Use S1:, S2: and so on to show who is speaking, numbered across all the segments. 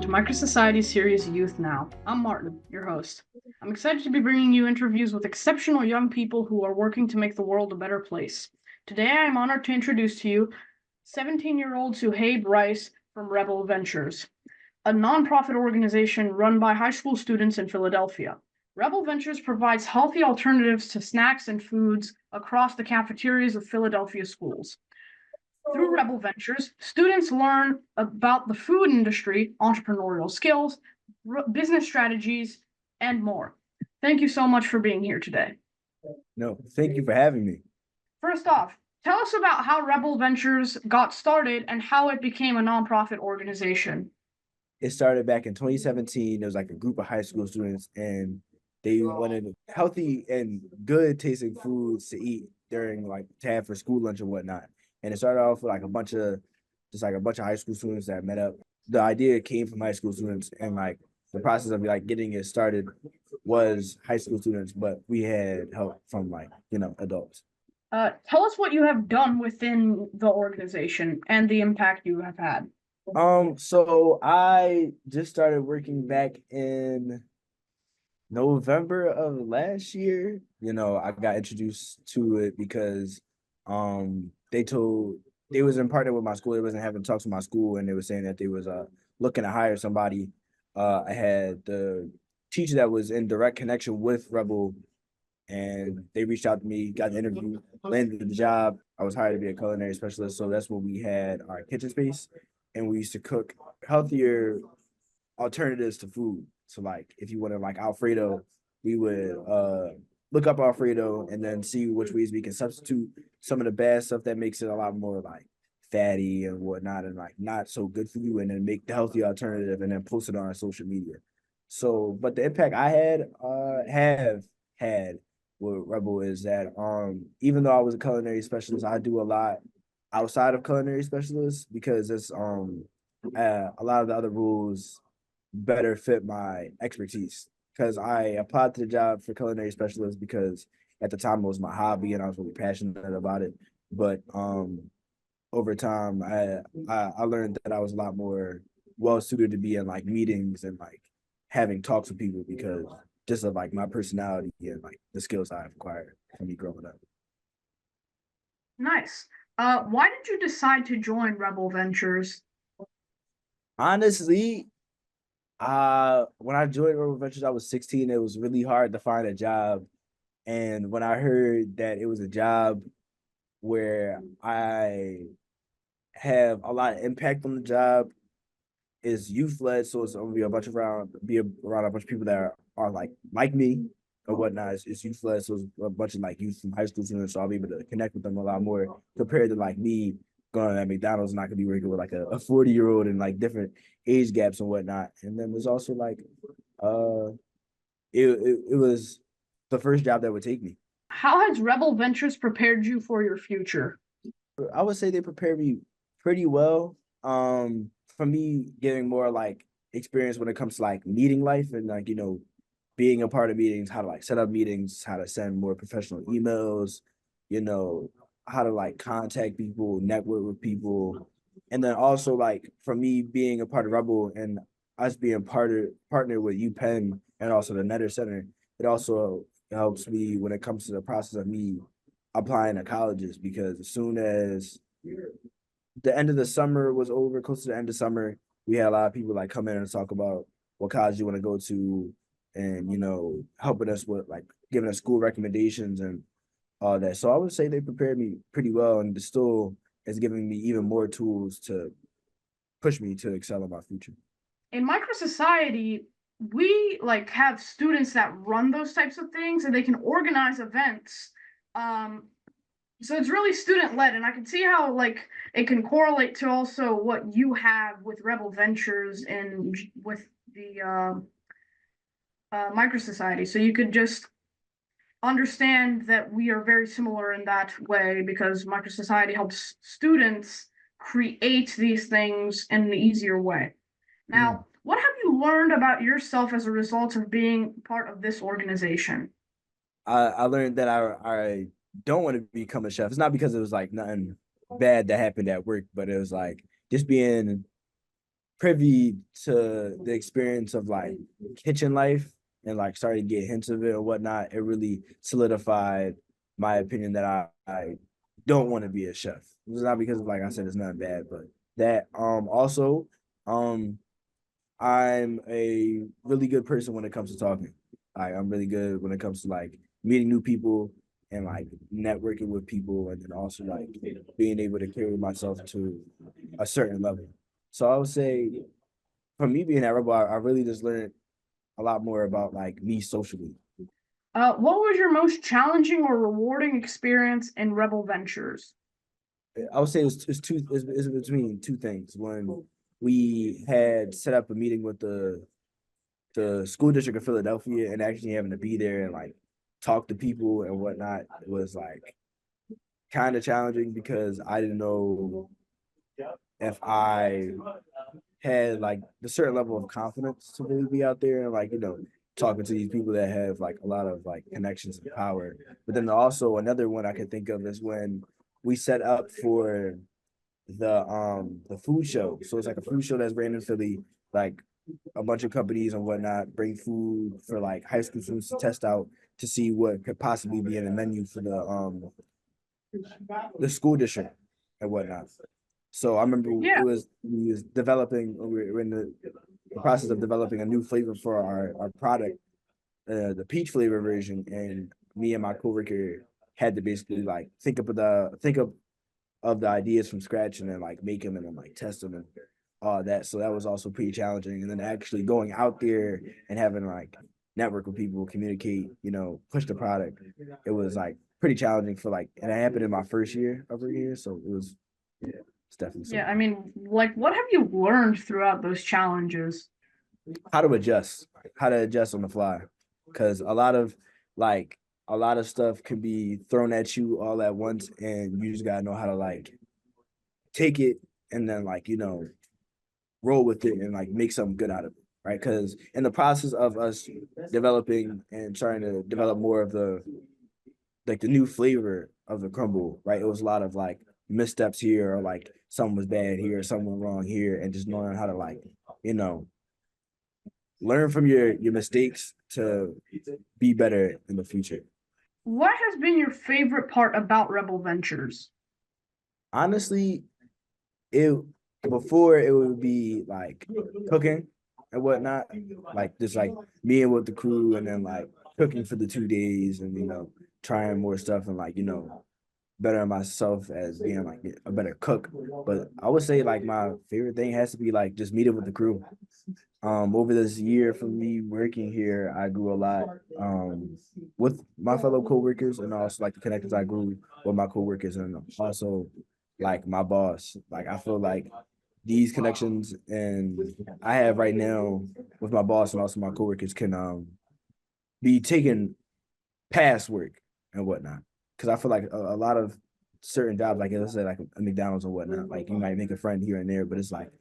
S1: to Microsociety series Youth Now. I'm Martin, your host. I'm excited to be bringing you interviews with exceptional young people who are working to make the world a better place. Today, I am honored to introduce to you 17-year-old Shaheed Rice from Rebel Ventures, a nonprofit organization run by high school students in Philadelphia. Rebel Ventures provides healthy alternatives to snacks and foods across the cafeterias of Philadelphia schools. Through Rebel Ventures, students learn about the food industry, entrepreneurial skills, business strategies, and more. Thank you so much for being here today.
S2: No, thank you for having me.
S1: First off, tell us about how Rebel Ventures got started and how it became a nonprofit organization.
S2: It started back in 2017. There was like a group of high school students, and they wanted healthy and good tasting foods to eat during to have for school lunch and whatnot. And it started off with a bunch of high school students that met up. The idea came from high school students, and the process of getting it started was high school students, but we had help from adults.
S1: Tell us what you have done within the organization and the impact you have had.
S2: So I just started working back in November of last year. I got introduced to it because they was in partner with my school. They wasn't having talks with my school, and they were saying that they was looking to hire somebody. I had the teacher that was in direct connection with Rebel, and they reached out to me, got the interview, landed the job. I was hired to be a culinary specialist, so that's when we had our kitchen space, and we used to cook healthier alternatives to food. So if you wanted Alfredo, we would look up Alfredo and then see which ways we can substitute some of the bad stuff that makes it a lot more fatty and whatnot and not so good for you, and then make the healthy alternative and then post it on our social media. So, but the impact I have had with Rebel is that even though I was a culinary specialist, I do a lot outside of culinary specialists because it's a lot of the other rules better fit my expertise, because I applied to the job for culinary specialist because at the time it was my hobby and I was really passionate about it. But over time, I learned that I was a lot more well suited to be in meetings and having talks with people because just of my personality and the skills I've acquired from me growing up.
S1: Nice. Why did you decide to join Rebel Ventures?
S2: Honestly, when I joined Rebel Ventures, I was 16. It was really hard to find a job. And when I heard that it was a job where I have a lot of impact on the job, is youth led, so it's gonna be around a bunch of people that are like me or whatnot. It's youth led, so it's a bunch of youth from high school students, so I'll be able to connect with them a lot more compared to me going at McDonald's and I could be working with a 40-year-old and different age gaps and whatnot. And then there's also it was the first job that would take me.
S1: How has Rebel Ventures prepared you for your future?
S2: I would say they prepared me pretty well. For me getting more experience when it comes to meeting life and being a part of meetings, how to set up meetings, how to send more professional emails, how to contact people, network with people. And then also for me being a part of Rebel and us being partner with UPenn and also the Netter Center, it also helps me when it comes to the process of me applying to colleges, because as soon as the end of the summer was over, close to the end of summer, we had a lot of people come in and talk about what college you want to go to, and helping us with giving us school recommendations and all that. So I would say they prepared me pretty well, and still is giving me even more tools to push me to excel in my future.
S1: In Microsociety, we have students that run those types of things and they can organize events. So it's really student led, and I can see how it can correlate to also what you have with Rebel Ventures and with the Microsociety. So you could just understand that we are very similar in that way, because Microsociety helps students create these things in an easier way. Now, what have you learned about yourself as a result of being part of this organization?
S2: I learned that I don't want to become a chef. It's not because it was nothing bad that happened at work, but it was just being privy to the experience of like kitchen life and like started to get hints of it or whatnot, it really solidified my opinion that I don't want to be a chef. It's not because like I said, it's not bad, but that also um I'm a really good person when it comes to talking. I'm really good when it comes to like meeting new people and like networking with people, and then also like being able to carry myself to a certain level. So I would say for me being at Rebel, I really just learned a lot more about like me socially.
S1: What was your most challenging or rewarding experience in Rebel Ventures?
S2: I would say it's between two things. When we had set up a meeting with the school district of Philadelphia and actually having to be there and like talk to people and whatnot, it was like kind of challenging because I didn't know if I had like the certain level of confidence to really be out there and like, talking to these people that have like a lot of like connections and power. But then also another one I could think of is when we set up for the food show. So it's like a food show that's ran in Philly, like a bunch of companies and whatnot bring food for like high school students to test out to see what could possibly be in the menu for the school district and whatnot. So I remember
S1: Yeah,
S2: we was developing, we were in the process of developing a new flavor for our product, the peach flavor version, and me and my coworker had to basically like think of the ideas from scratch and then like make them and then like test them and all that. So that was also pretty challenging. And then actually going out there and having like network with people, communicate, push the product. It was like pretty challenging for like, and it happened in my first year over here. So it was, yeah, it's definitely
S1: yeah.
S2: something.
S1: I mean, like, what have you learned throughout those challenges?
S2: How to adjust, how to adjust on the fly. Cause like, a lot of stuff can be thrown at you all at once and you just gotta know how to like take it and then like, roll with it and like make something good out of it, right? Because in the process of us developing and trying to develop more of the new flavor of the crumble, right? It was a lot of like missteps here or like something was bad here, something went wrong here, and just knowing how to like, you know, learn from your mistakes to be better in the future.
S1: What has been your favorite part about Rebel Ventures?
S2: Honestly, it before it would be like cooking and whatnot, like just like being with the crew and then like cooking for the 2 days and trying more stuff and like better myself as being like a better cook. But I would say like my favorite thing has to be like just meeting with the crew. Over this year for me working here, I grew a lot with my fellow coworkers and also like the connections I grew with my coworkers and also like my boss. Like I feel like these connections and I have right now with my boss and also my coworkers can be taken past work and whatnot. Because I feel like a lot of certain jobs, like let's say like a McDonald's or whatnot, like you might make a friend here and there, but it's like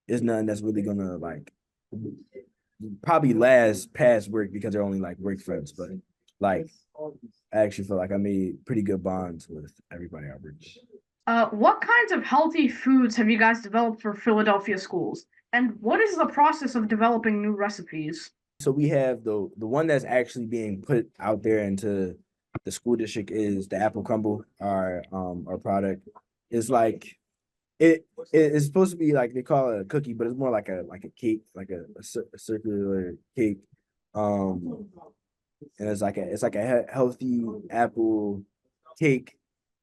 S2: it's nothing that's really gonna like probably last past work because they're only like work friends. But like I actually feel like I made pretty good bonds with everybody I work with.
S1: What kinds of healthy foods have you guys developed for Philadelphia schools? And what is the process of developing new recipes?
S2: So we have the one that's actually being put out there into the school district is the apple crumble, our product. It's like it's supposed to be like they call it a cookie, but it's more like a cake, like a circular cake. And it's like a healthy apple cake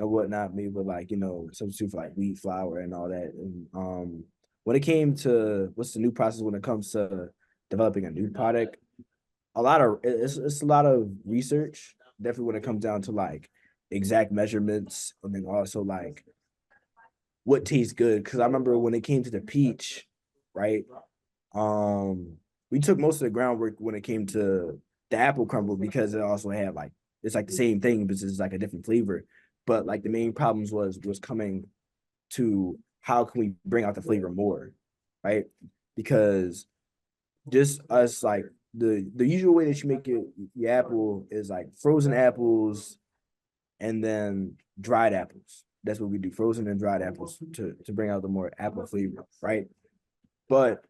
S2: and whatnot, made with like substitute for like wheat flour and all that. And when it came to what's the new process when it comes to developing a new product, it's a lot of research. Definitely when it comes down to like exact measurements and then also like what tastes good. Because I remember when it came to the peach, right? Um, we took most of the groundwork when it came to the apple crumble because it also had like it's like the same thing, but it's like a different flavor. But like the main problems was coming to how can we bring out the flavor more, right? Because just us like the usual way that you make your apple is like frozen apples and then dried apples. That's what we do, frozen and dried apples to bring out the more apple flavor, right? but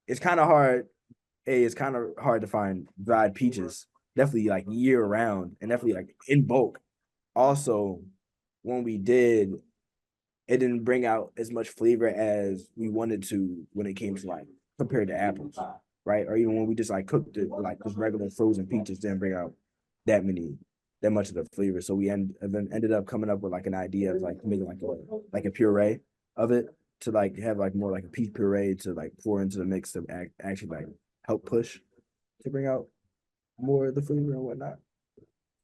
S2: it's kind of hard. It's kind of hard to find dried peaches, definitely like year round and definitely like in bulk. Also, when we did, it didn't bring out as much flavor as we wanted to when it came to like compared to apples, right? Or even when we just like cooked it, like just regular frozen peaches didn't bring out that much of the flavor. So we ended up coming up with like an idea of like making like a puree of it to like have like more like a peach puree to like pour into the mix to actually like help push to bring out more of the flavor and whatnot.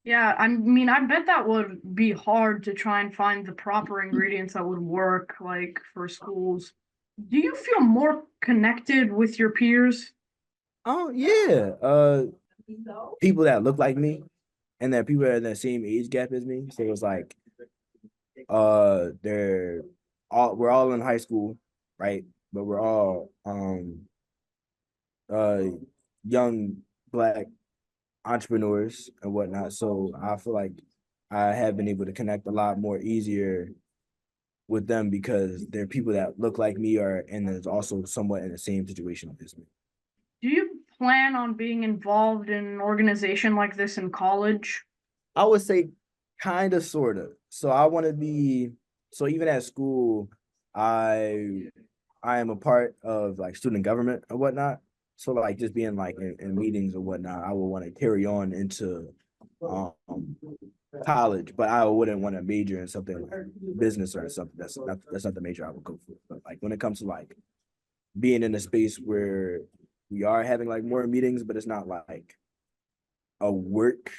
S1: Yeah, I mean, I bet that would be hard to try and find the proper ingredients that would work, like for schools. Do you feel more connected with your peers?
S2: Oh yeah. People that look like me and that people are in the same age gap as me. So it was like they're all we're all in high school, right? But we're all uh young black entrepreneurs and whatnot. So I feel like I have been able to connect a lot more easier with them because they're people that look like me or and is also somewhat in the same situation as me.
S1: Do you plan on being involved in an organization like this in college?
S2: I would say kind of sort of. So I want to be so even at school, I I am a part of like student government or whatnot. So like just being like in meetings or whatnot, I would want to carry on into um college, but I wouldn't want to major in something like business or something. That's not the major I would go for. But like when it comes to like being in a space where we are having like more meetings, but it's not like a work,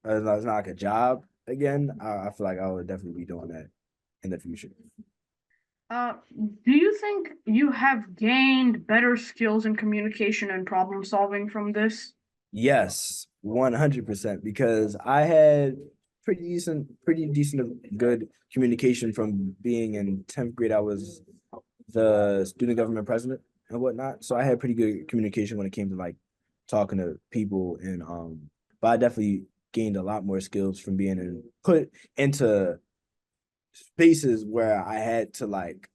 S2: it's not like a job again. I feel like I would definitely be doing that in the future.
S1: Uh, do you think you have gained better skills in communication and problem solving from this?
S2: Yes, 100%. Because I had pretty decent, good communication from being in 10th grade. I was the student government president and whatnot. So I had pretty good communication when it came to like talking to people and but I definitely gained a lot more skills from being put into spaces where I had to like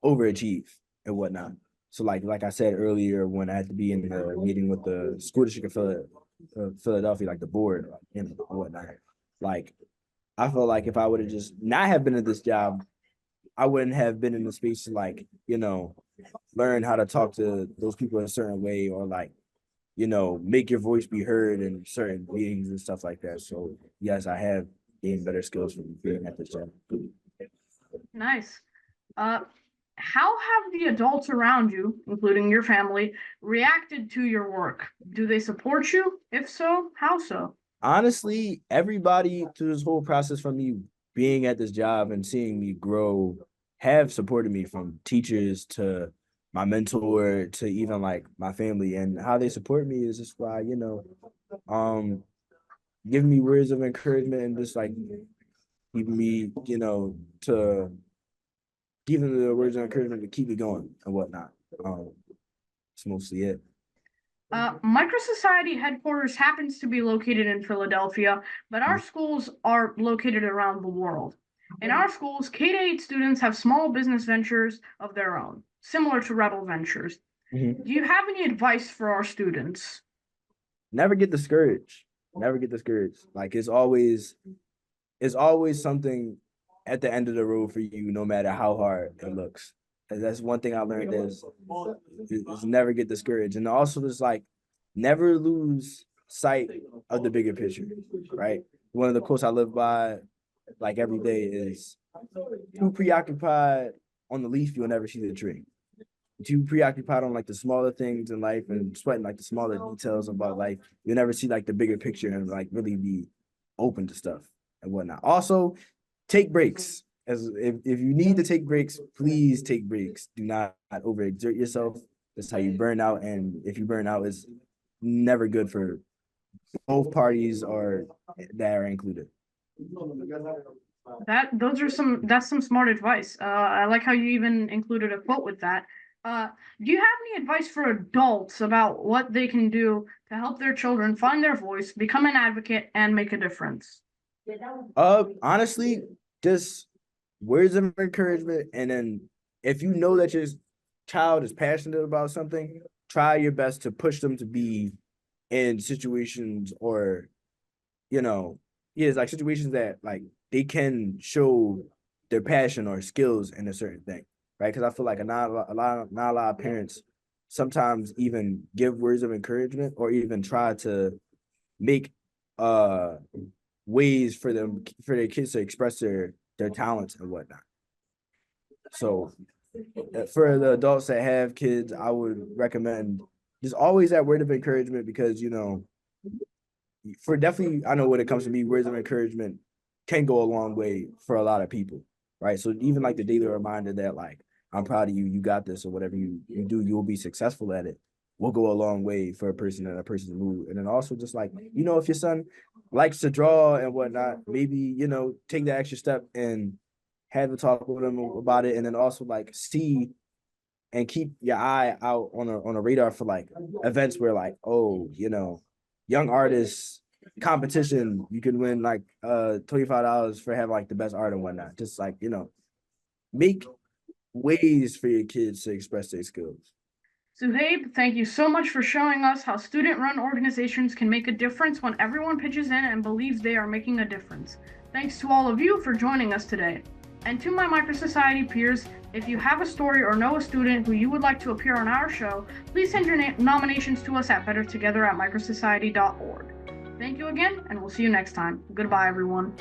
S2: overachieve and whatnot. So like I said earlier, when I had to be in the meeting with the school district of Philadelphia, like the board and whatnot, like I feel like if I would have just not have been in this job, I wouldn't have been in the space to like, learn how to talk to those people in a certain way or like, make your voice be heard in certain meetings and stuff like that. So yes, I have gained better skills from being at this job.
S1: Nice. Uh, how have the adults around you, including your family, reacted to your work? Do they support you? If so, how so?
S2: Honestly, everybody through this whole process from me being at this job and seeing me grow have supported me from teachers to my mentor to even like my family and how they support me is just by, um giving me words of encouragement and just like keeping me, to giving me the words of encouragement to keep me going and whatnot. That's mostly it.
S1: Micro Society headquarters happens to be located in Philadelphia, but our schools are located around the world. In our schools, K 8 students have small business ventures of their own, similar to Rebel Ventures.
S2: Mhm.
S1: Do you have any advice for our students?
S2: Never get discouraged. Never get discouraged. Like it's always something at the end of the road for you, no matter how hard it looks. And that's one thing I learned is never get discouraged. And also just like never lose sight of the bigger picture, right? One of the quotes I live by like every day is too preoccupied on the leaf, you'll never see the tree. Too preoccupied on like the smaller things in life and sweating like the smaller details about life, you'll never see like the bigger picture and like really be open to stuff and whatnot. Also, take breaks. As if you need to take breaks, please take breaks. Do not overexert yourself. That's how you burn out. And if you burn out, it's never good for both parties or that are included.
S1: That's some smart advice. I like how you even included a quote with that. Uh, do you have any advice for adults about what they can do to help their children find their voice, become an advocate, and make a difference?
S2: Honestly, just words of encouragement, and then if you know that child is passionate about something, try your best to push them to be in situations or, it's like situations that like they can show their passion or skills in a certain thing, right? Because I feel like not a lot of parents sometimes even give words of encouragement or even try to make uh ways for their kids to express their talents and whatnot. So for the adults that have kids, I would recommend just always that word of encouragement because for definitely, I know when it comes to me, words of encouragement can go a long way for a lot of people, right? So even like the daily reminder that like I'm proud of you, you got this, or whatever you do, you'll be successful at it, will go a long way for a person and a person's mood. And then also just like, if your son likes to draw and whatnot, maybe, take the extra step and have a talk with him about it. And then also like see and keep your eye out on a radar for like events where like, oh, young artists competition, you can win like $25 for having like the best art and whatnot. Just like, make ways for your kids to express their skills.
S1: Shaheed, thank you so much for showing us how student-run organizations can make a difference when everyone pitches in and believes they are making a difference. Thanks to all of you for joining us today. And to my Microsociety peers, if you have a story or know a student who you would like to appear on our show, please send your nominations to us at bettertogether@microsociety.org. Thank you again, and we'll see you next time. Goodbye, everyone.